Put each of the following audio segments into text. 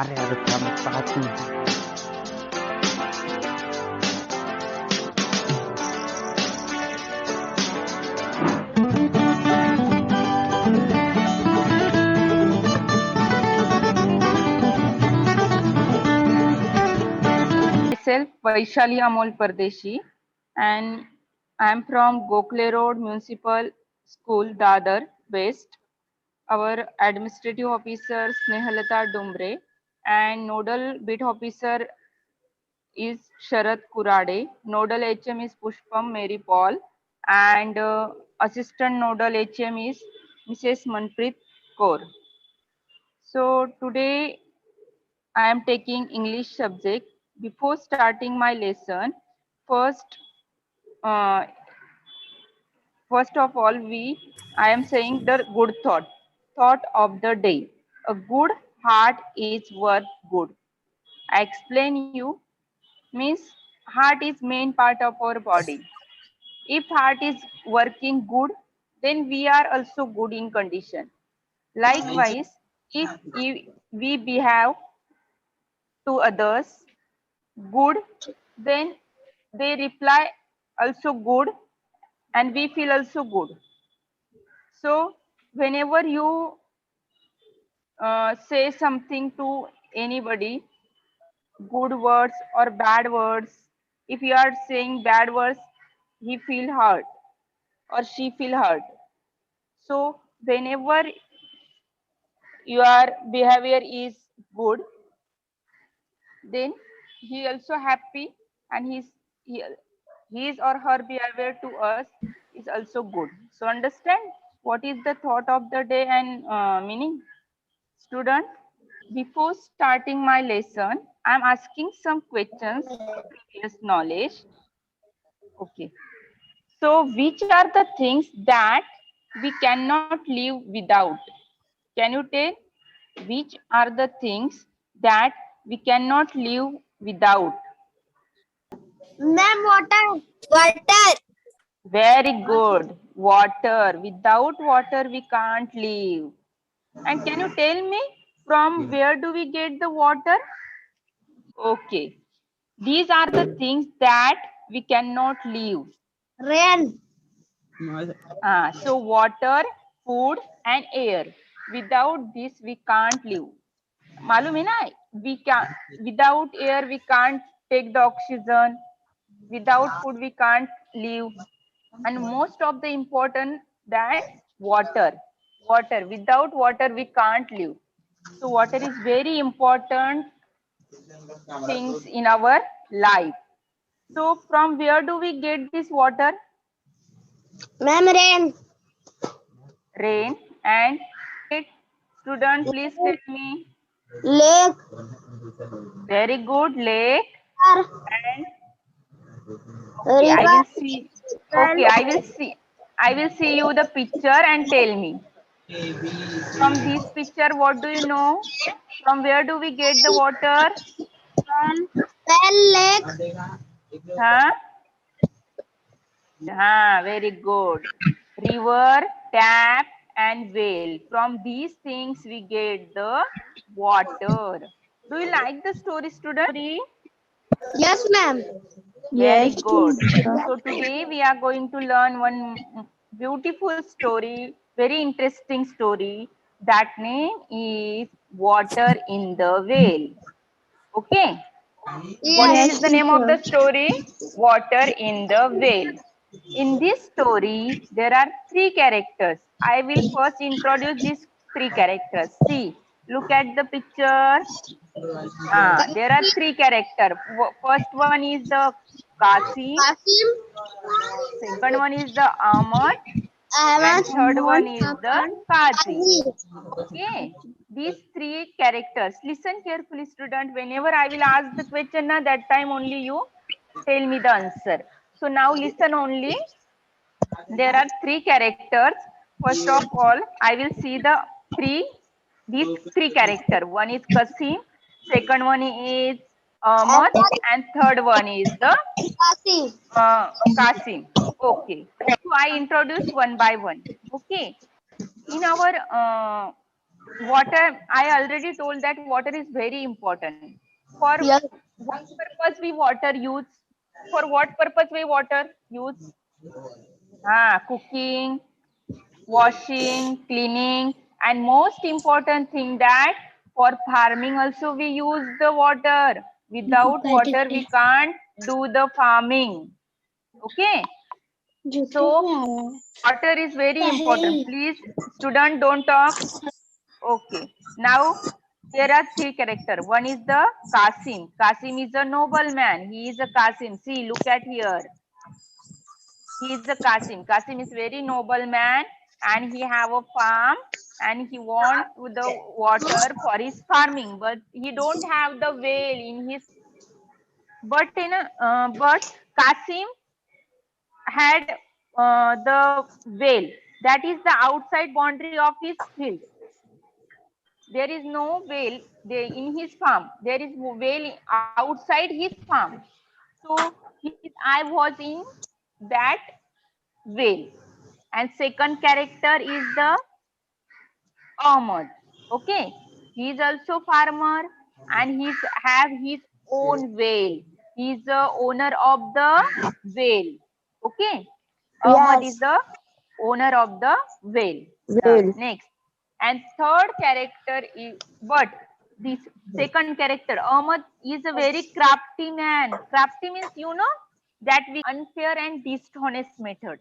अरे अरे थांब पाहत नाही. Myself Vaishali Amol Pardeshi, and I am from Gokhale Road Municipal School, Dadar West. Our administrative officer Snehalata Dumbre and nodal bit officer is Sharad Kurade. Nodal HM is Pushpam Mary Paul, and assistant nodal HM is Mrs. Manpreet Kaur. So today I am taking English subject. Before starting my lesson, first, uh, first of all, I am saying the good thought of the day. A good heart is worth good. I explain you means heart is main part of our body. If heart is working good, then we are also good in condition. Likewise, if we behave to others good, then they reply also good and we feel also good. So whenever you say something to anybody, good words or bad words, if you are saying bad words, he feel hurt or she feel hurt. So whenever your behavior is good, then he also happy and he, his or her behavior to us is also good. So understand what is the thought of the day and meaning, student. Before starting my lesson, I am asking some questions of previous knowledge. Okay, so which are the things that we cannot live without? Can you tell which are the things that we cannot live without? Ma'am, water. Water. Very good. Water. Without water, we can't live. And can you tell me from where do we get the water? Okay. These are the things that we cannot live. Rain. So water, food and air. Without this, we can't live. मालूम है ना, we can without air we can't take the oxygen. Without food we can't live. And most of the important that water without water we can't live. So water is very important things in our life. So from where do we get this water? Ma'am, rain. Rain. And student, please tell me. Lake. Very good. Lake. And okay, River. I will see. Okay, I will see you the picture and tell me. From this picture, what do you know? From where do we get the water? Well, lake. Huh? Very good. River, tap, and well. From these things, we get the water. Do you like the story, student? Yes, ma'am. Very good. So today we are going to learn one beautiful story, very interesting story. That name is Water in the Well. Okay. What Yes. is the name of the story? Water in the Well. In this story, there are three characters. I will first introduce these three characters. See, look at the picture. There are three characters. First one is the Kasim, Kasim. second one is the Ahmad, and Ahmad. third one is the Kazi. Kazi. Okay, these three characters. Listen carefully, student. Whenever I will ask the question, that time only you tell me the answer. So now listen only. There are three characters. First of all, I will see these three characters. One is Kasim, second one is Ahmad, and third one is the Kasim. Kasim. Okay. So I introduce one by one. Okay. In our water, I already told that water is very important. For Yes. what purpose we water use? For what purpose we water use? Cooking, washing, cleaning, and most important thing that for farming also we use the water. Without water we can't do the farming. Okay. So water is very important. Please, student, don't talk. Okay. Now there are three characters. One is the Qasim. Qasim is a nobleman. He is a Qasim. See, look at here. He is a Qasim. Qasim is very noble man, and he have a farm, and he want the water for his farming, but he don't have the well in his. But Qasim had the well, that is the outside boundary of his field. There is no well there in his farm. There is well outside his farm. So his eye was in that well. And second character is the Ahmad. Okay, he is also farmer and he have his own well. He is the owner of the well. Okay, Ahmad is Yes. the owner of the well. Well. Next, and third character is, but this second character Ahmad is a very crafty man. Crafty means, you know, that we unfair and dishonest method.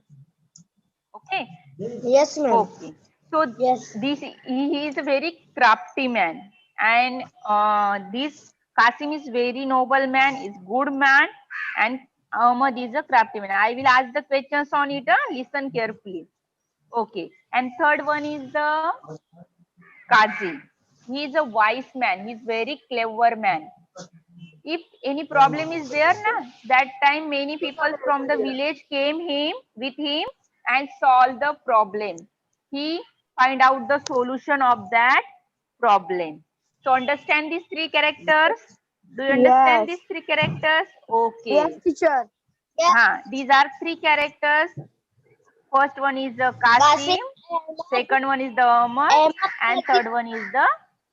Okay. Yes, ma'am. Okay. So Yes. this he is a very crafty man, and this Qasim is very noble man, is good man, and Ahmad is a crafty man. I will ask the questions on it. Listen carefully. Okay. And third one is the Qazi. He is a wise man. He is very clever man. If any problem is there, na, that time many people from the village came him with him and solved the problem. He find out the solution of that problem. So understand these three characters. Do you understand Yes. these three characters? Yes, Okay. teacher. Yes. These are three characters. First one is the Qasim, Qasim, second one is the Ahmad, Ahmad, and third one is the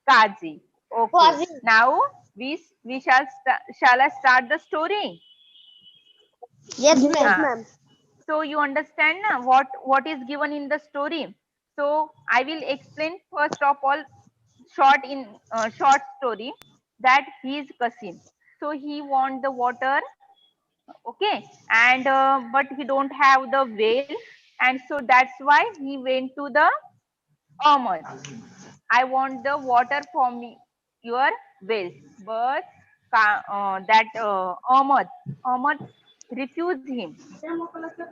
Qazi. Okay. Qasim. Now we shall I start the story? Yes, ma'am. Ah, so you understand na, what is given in the story. So I will explain first of all short story that he is Qasim. So he want the water, okay, and but he don't have the well, and so that's why he went to the Ahmad. I want the water from your well, but Ahmad refused him.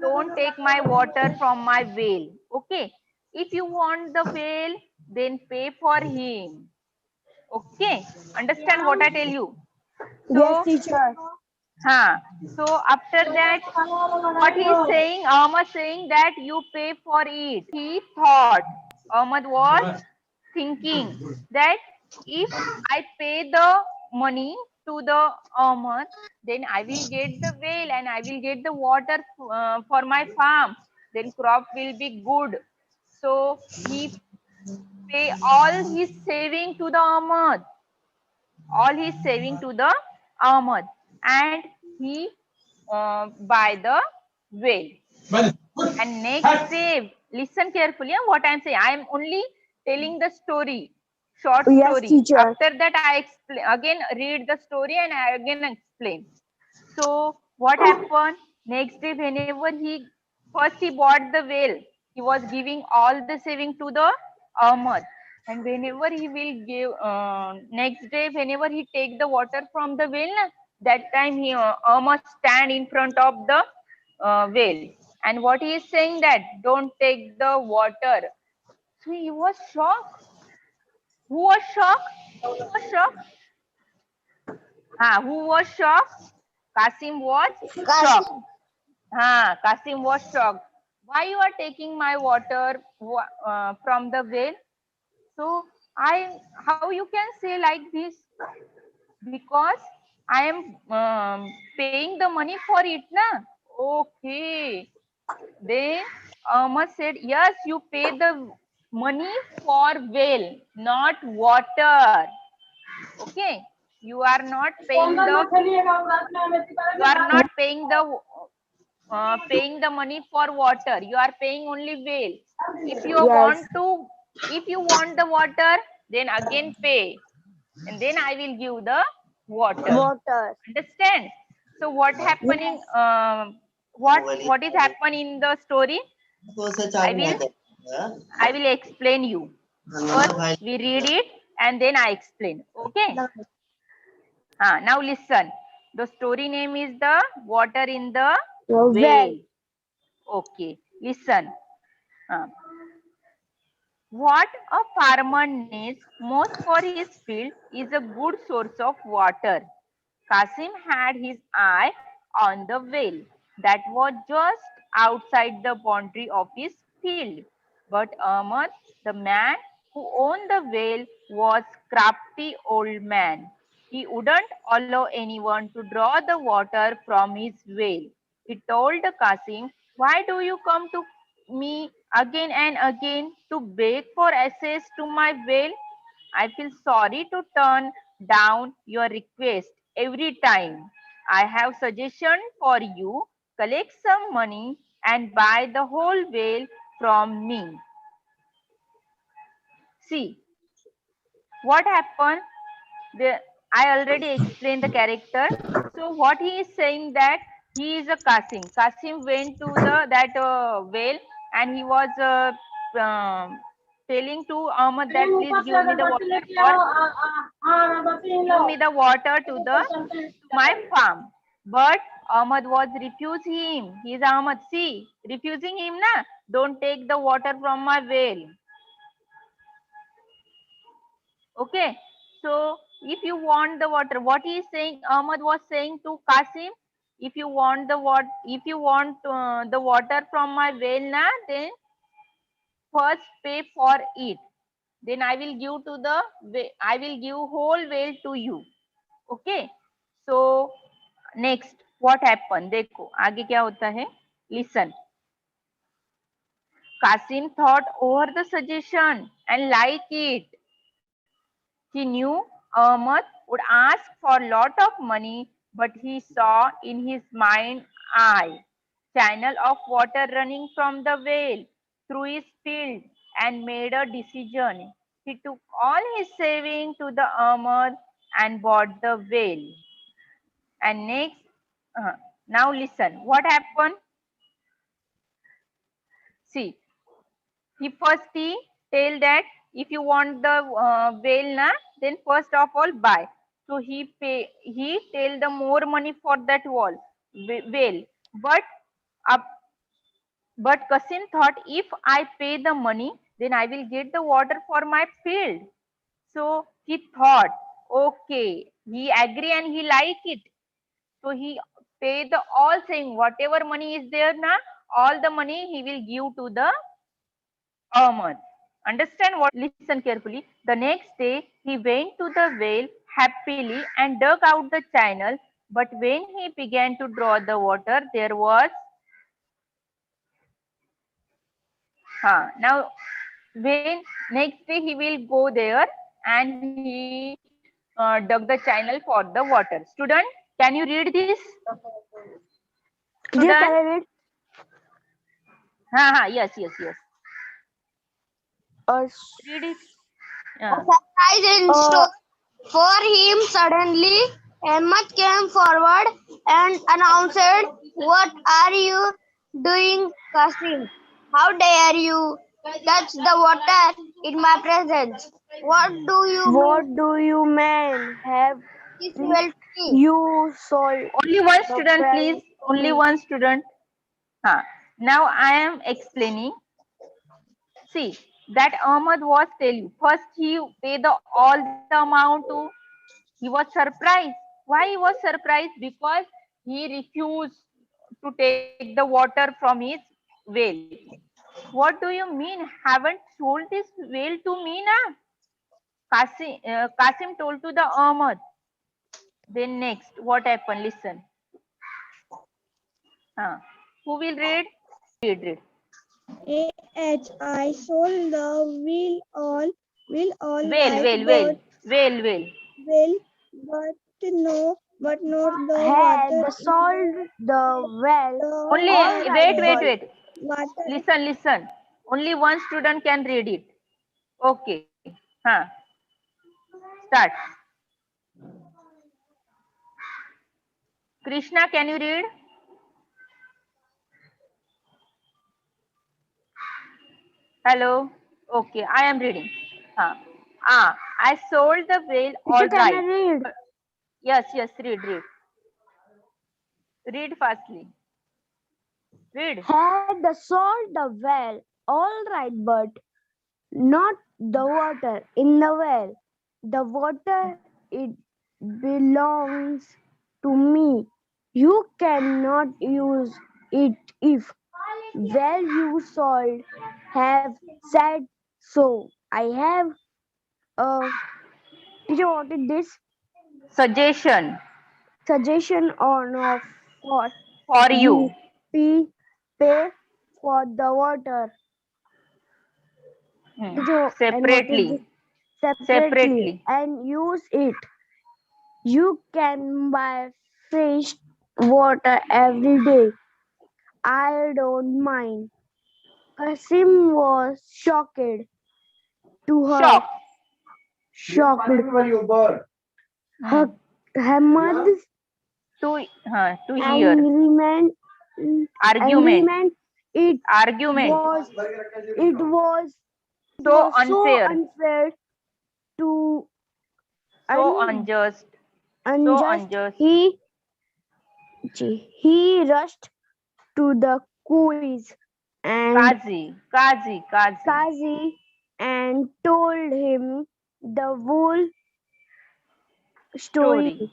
Don't take my water from my well. Okay. If you want the well, then pay for him. Okay. Understand what I tell you? Yes, So, teacher. so after that, what he is saying, Ahmad saying that you pay for it. He thought, Ahmad was thinking that if I pay the money to the Ahmad, then I will get the well and I will get the water for my farm. Then crop will be good. So he pay all his saving to the Ahmad, all his saving to the Ahmad, and he buy the well. And next day, listen carefully what I am saying. I am only telling the story, short Yes, story. teacher. After that, I explain again, read the story and I again explain. So what happened? Next day, whenever he first he bought the well, he was giving all the saving to the Ahmad. And whenever he will give next day, whenever he take the water from the well, that time he Ahmad stand in front of the well. And what he is saying that don't take the water. So he was shocked. Who was shocked? Who was shocked? Who was shocked? Qasim was shocked. Qasim. Qasim was shocked. Why you are taking my water from the well? So how you can say like this? Because I am paying the money for it, na? Okay. Then Ahmad said, yes, you pay the money for well, not water. Okay, you are not paying paying the money for water. You are paying only well. If you Yes. if you want the water, then again pay, and then I will give the water. Water. Understand? So what happening? What is happening in the story? I will explain you. First, we read it and then I explain. Okay. Now listen. The story name is the water in the well. Okay. Listen. What a farmer needs most for his field is a good source of water. Kasim had his eye on the well that was just outside the boundary of his field. But Ahmad, the man who owned the well, was crafty old man. He wouldn't allow anyone to draw the water from his well. He told Kasim, "Why do you come to me again and again to beg for access to my well? I feel sorry to turn down your request every time. I have suggestion for you. Collect some money and buy the whole whale from me." See, what happened? I already explained the character. So what he is saying that he is a Kasim. Kasim went to that whale and he was telling to Ahmad that please give me the water to my farm. But Ahmad was refusing him. He is Ahmad. See, refusing him na. Don't take the water from my well. Okay. So if you want the water, what he is saying, Ahmad was saying to Kasim, if you want the water from my well na, then first pay for it. Then I will give whole well to you. Okay. So next what happened? देखो आगे क्या होता है? Listen. Kasim thought over the suggestion and liked it. He knew Ahmad would ask for a lot of money, but he saw in his mind's eye channel of water running from the well through his field and made a decision. He took all his savings to the Ahmad and bought the well. And next, now listen, what happened? See, he tell that if you want the whale na, then first of all buy. So he tell the more money for that whale. But uh, but Kasim thought if I pay the money, then I will get the water for my field. So he thought, okay, he agree and he like it. So he pay the all saying whatever money is there na, all the money he will give to the Ahmad. Understand what? Listen carefully. The next day, he went to the well happily and dug out the channel. But when he began to draw the water, there was now when next day he will go there and he dug the channel for the water. Student, can you read this? Yes, Student? can I read? Yes. Read it. Surprise in store for him. Suddenly, Ahmed came forward and announced, "What are you doing, Kasim? How dare you touch the water in my presence? What do you mean? Have you sold Only one the student, well? please. Only one student. Now I am explaining. See, that Ahmad was telling. First he paid all the amount to. He was surprised. Why he was surprised? Because he refused to take the water from his well. What do you mean? Haven't sold this well to me na? Kasim told to the Ahmad. Then next, what happened? Listen. Who will read? Read. AH. I sold the will all Whale, right, whale, whale, whale, whale. will, but not the had water solved the well. Only, All right, wait. water. Listen. Only one student can read it. Okay. Huh. Start. Krishna, can you read? Hello. Okay, I am reading. Huh. I sold the whale. All Can right. I read? Yes, read. Read fastly. Read. Had the salt the well, all right, but not the water in the well. The water, it belongs to me. You cannot use it if well you salt have said so. I have a teacher wanted this Suggestion suggestion on of for for you you. pay for the water. Hmm. Did you and what is this Separately. separately Separately. and use it? You can buy fresh water every day. I don't mind. Kasim was shocked to her, Shock. shocked. Hmm. Her Hammad's To hear. agreement, Argument. agreement. It Argument. was, it was, it So was so unfair. unfair to So un, unjust. So unjust. unjust. He rushed to the quiz and Kazi. Kazi and told him the whole story. Story.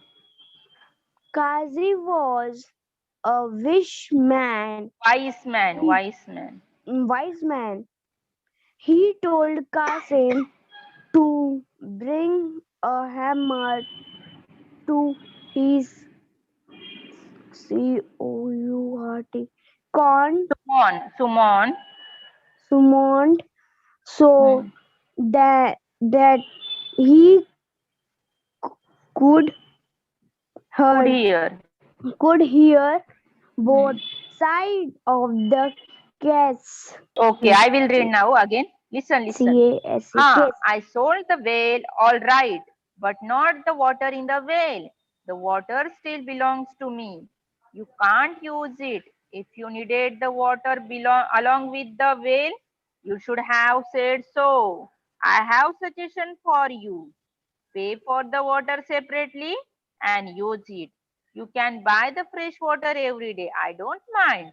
Kazi was a He, wise man. He told Kasim to bring a hammer to his court con summoned so Hmm. that he could Could heard hear. could hear Hmm. both sides of the case. Okay, I will read now again. Listen. Case. I sold the whale, all right, but not the water in the whale. The water still belongs to me. You can't use it. If you needed the water along with the whale, you should have said so. I have suggestion for you. Pay for the water separately and use it. You can buy the fresh water every day. I don't mind.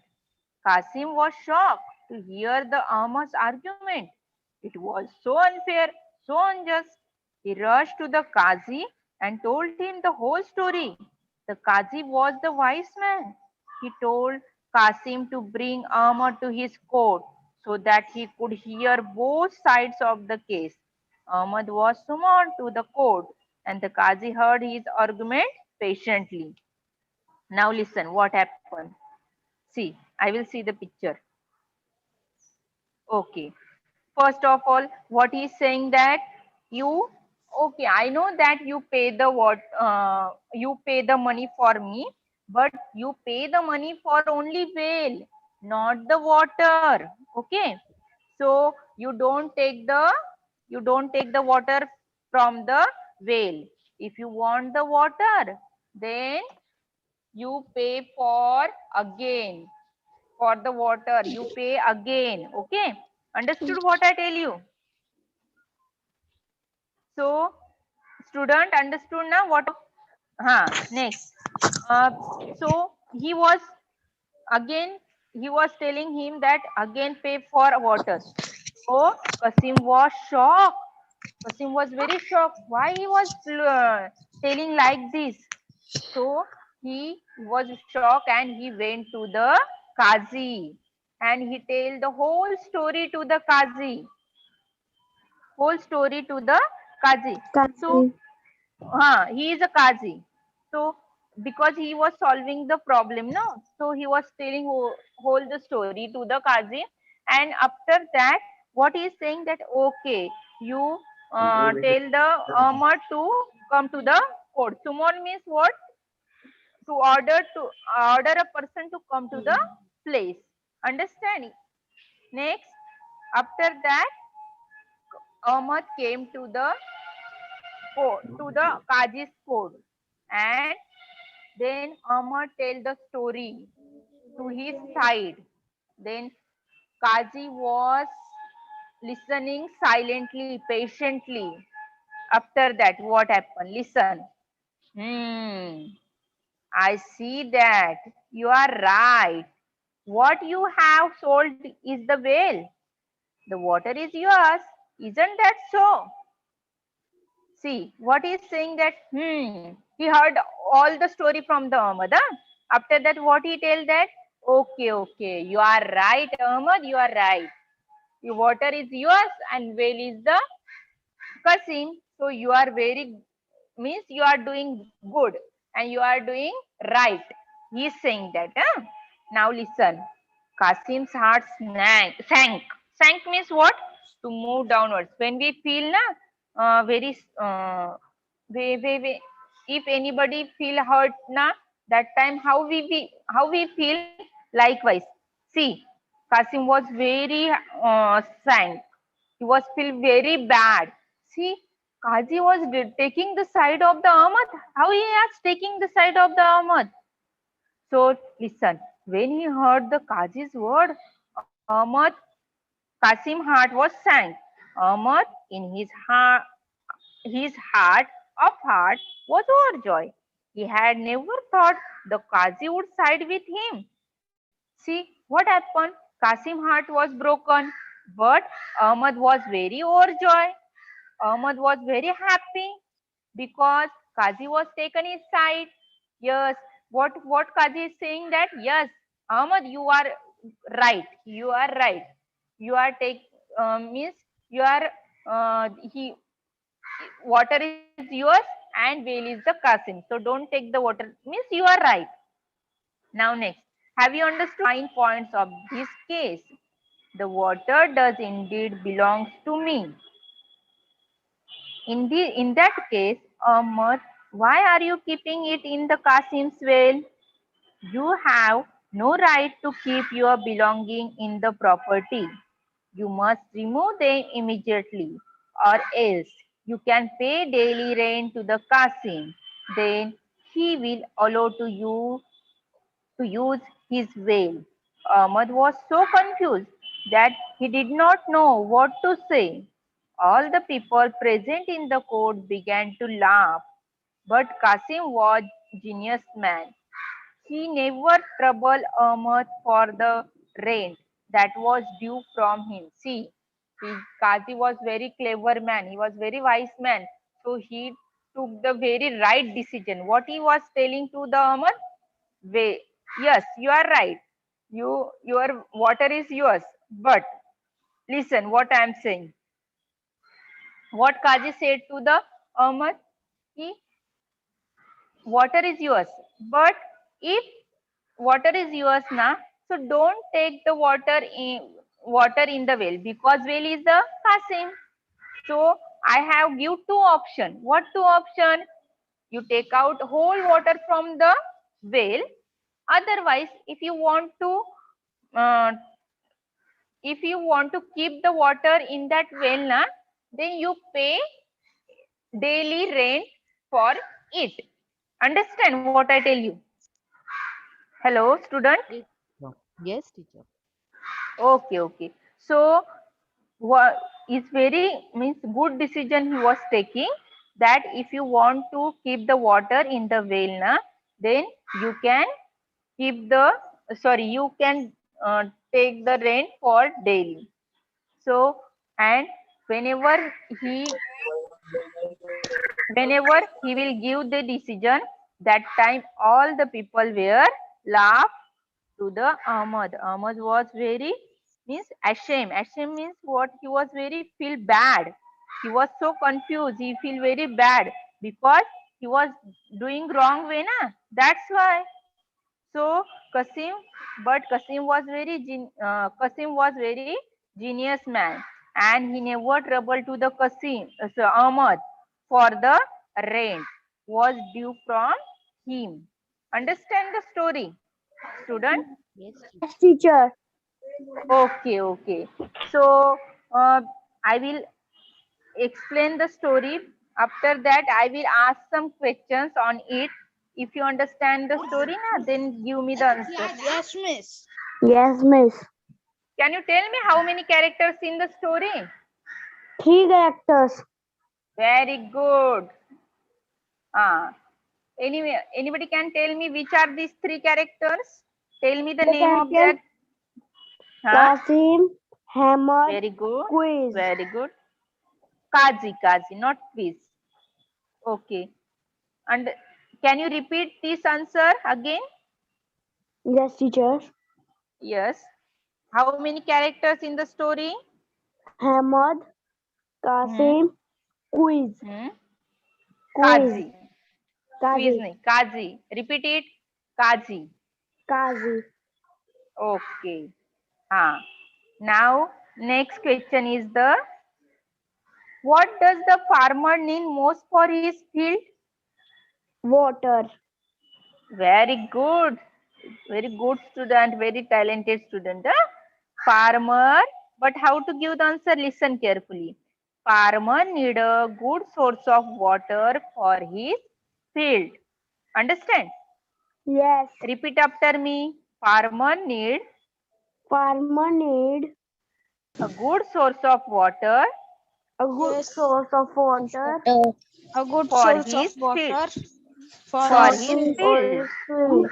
Kasim was shocked to hear the Ahmad's argument. It was so unfair, so unjust. He rushed to the Qazi and told him the whole story. The Qazi was the wise man. He told Qasim to bring Ahmad to his court so that he could hear both sides of the case. Ahmad was summoned to the court and the Qazi heard his argument patiently. Now listen what happened. See, I will see the picture. Okay. First of all, what he's saying that you, okay, I know that you pay the you pay the money for me, but you pay the money for only whale, not the water. Okay. So you don't take the water from the whale. If you want the water, then you pay for again for the water. You pay again. Okay. Understood what I tell you? So, student understood now what? Next. So he was again. He was telling him that again pay for water. So Kasim was shocked. Kasim was very shocked. Why he was telling like this? So he was shocked and he went to the Qazi and he told the whole story to the Qazi. Whole story to the Qazi. So Kazi. he is a Qazi. So because he was solving the problem, no? So he was telling whole the story to the Qazi And after that, what he is saying that okay, you tell the Ahmad to come to the court. Summon means what? To order a person to come to the place. Understand? Next, after that, Ahmad came to the court, to the Qazi's court, and then Ahmad tell the story to his side. Then Qazi was listening silently, patiently. After that, what happened? Listen. Hmm. I see that you are right. What you have sold is the well. The water is yours. Isn't that so? See, what he's saying that, he heard all the story from the Ahmad. Huh? After that, what he tell that, okay, you are right, Ahmad, you are right. The water is yours and well is the Qasim. So you are means you are doing good and you are doing right. He is saying that. Huh? Now listen. Qasim's heart sank. Sank means what? To move downwards. When we feel very if anybody feel hurt that time how we feel likewise. See, Qasim was very sank. He was feel very bad. See, Qazi was taking the side of the Ahmad. How he is taking the side of the Ahmad? So listen, when he heard the Qazi's word, Ahmad, Qasim heart was sank. Ahmad in his heart of heart was overjoyed. He had never thought the Qazi would side with him. See what happened? Qasim heart was broken, but Ahmad was very overjoyed. Ahmad was very happy because Qazi was taken his side. Yes, what Qazi is saying that yes, Ahmad, you are right. You are right. You are means you are he water is yours and well is the Qasim. So don't take the water. Means you are right. Now next, have you understood the main points of this case? The water does indeed belongs to me. In that case, Ahmad, why are you keeping it in the Qasim's well? You have no right to keep your belonging in the property. You must remove them immediately, or else you can pay daily rent to the Qasim. Then he will allow to use his well. Ahmad was so confused that he did not know what to say. All the people present in the court began to laugh, but Qasim was genius man. He never troubled Ahmad for the rent that was due from him. See, Qazi was very clever man. He was very wise man. So he took the very right decision. What he was telling to the Ahmad? Way, yes, you are right. Your water is yours. But listen, what I am saying. What Qazi said to the Ahmad? He, water is yours. But if water is yours now, so don't take the water in the well because well is the Qasim. So I have give two option. What two option? You take out whole water from the well. Otherwise, uh, if you want to keep the water in that well, then you pay daily rent for it. Understand what I tell you? Hello, student. Yes, yes, teacher. Okay. So what is very means good decision he was taking, that if you want to keep the water in the well then you can keep the you can take the rent for daily. So and whenever he whenever he will give the decision, that time all the people were laugh to the Ahmad. Ahmad was very means ashamed. Ashamed means what? He was very feel bad. He was so confused. He feel very bad because he was doing wrong way, na. That's why. So Qasim was very genius man, and he never troubled to the Ahmad for the rent was due from him. Understand the story, student? Yes, teacher. Yes, teacher. Okay. So I will explain the story. After that, I will ask some questions on it. If you understand the story, then give me the answer. Yes, miss. Yes, miss. Can you tell me how many characters in the story? 3 characters. Very good. Anyway, anybody can tell me which are these 3 characters? Tell me the The name of character that. Huh? Qasim, Hamad, Very good. Quiz. Very good. Kazi, not quiz. Okay. And can you repeat this answer again? Yes, teacher. Yes. How many characters in the story? Hamad, Hmm. Qasim, Quiz. Hmm. Quiz. Kazi. Quiz Qazi. nahi. Kazi. Repeat it. Kazi. Qazi. Okay. Now next question is the what does the farmer need most for his field? Water. Very good. Very good student. Very talented student. Huh? Farmer. But how to give the answer? Listen carefully. Farmer need a good source of water for his field. Understand? Yes. Repeat after me. Farmer need Farmer need a good source of water a good Yes. source of water A good for source his of water field. for For his his field. field. field.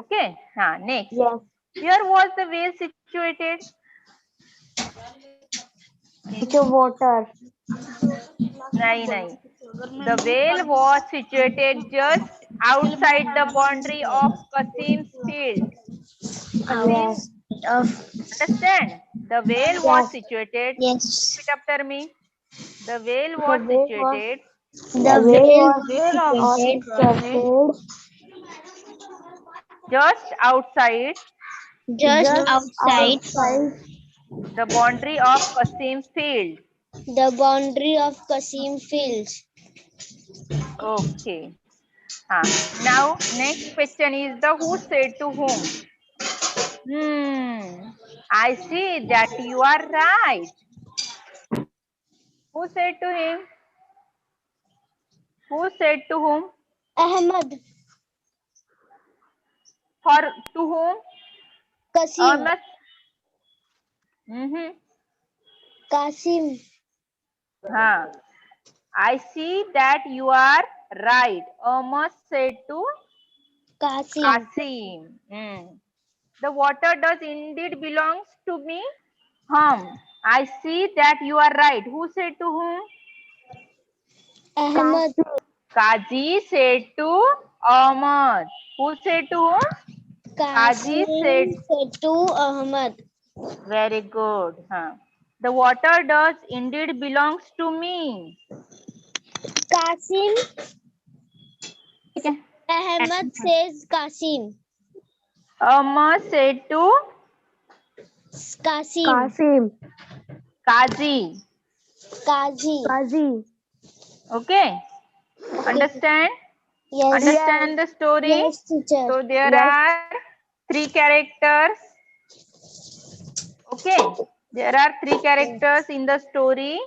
Okay. Next. Yes. Where was the well situated? Teacher, water. Nahi. The well was situated just outside the boundary of Qasim's field. Qasim, Yes. understand? The well was Yes. situated. Yes. Repeat after me. The well The was way was situated the way was Whale of situated situated just outside just outside the boundary of Qasim field. the boundary of Qasim Fields. Okay. Now next question is the who said to whom? I see that you are right. Who said to him? Who said to whom? Ahmad. For to whom? Qasim. Ahmed. Mm-hmm. Qasim. I see that you are right. Ahmed said to Qasim. Qasim. The water does indeed belongs to me. I see that you are right. Who said to whom? Ahmad. Kazi said to Ahmad. Who said to whom? Kazi said. said to Ahmad. Very good. The water does indeed belongs to me. Qasim. Okay. Ahmad says Qasim. Ahmad said to Qasim. Qasim. Kazi. Qazi. Okay. Understand? Yes. Understand the story? Yes, teacher. So there are 3 characters. Okay. There are 3 characters in the story.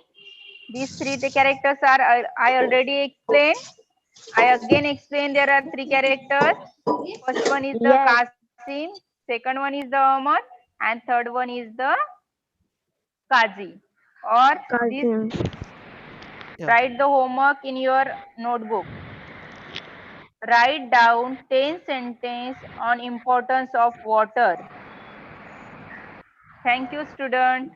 These 3 characters are I already explained. I again explain there are 3 characters. First one is the Qasim, second one is the Ahmad, and third one is the Kazi. Or this write the homework in your notebook. Write down 10 sentences on importance of water. Thank you, student.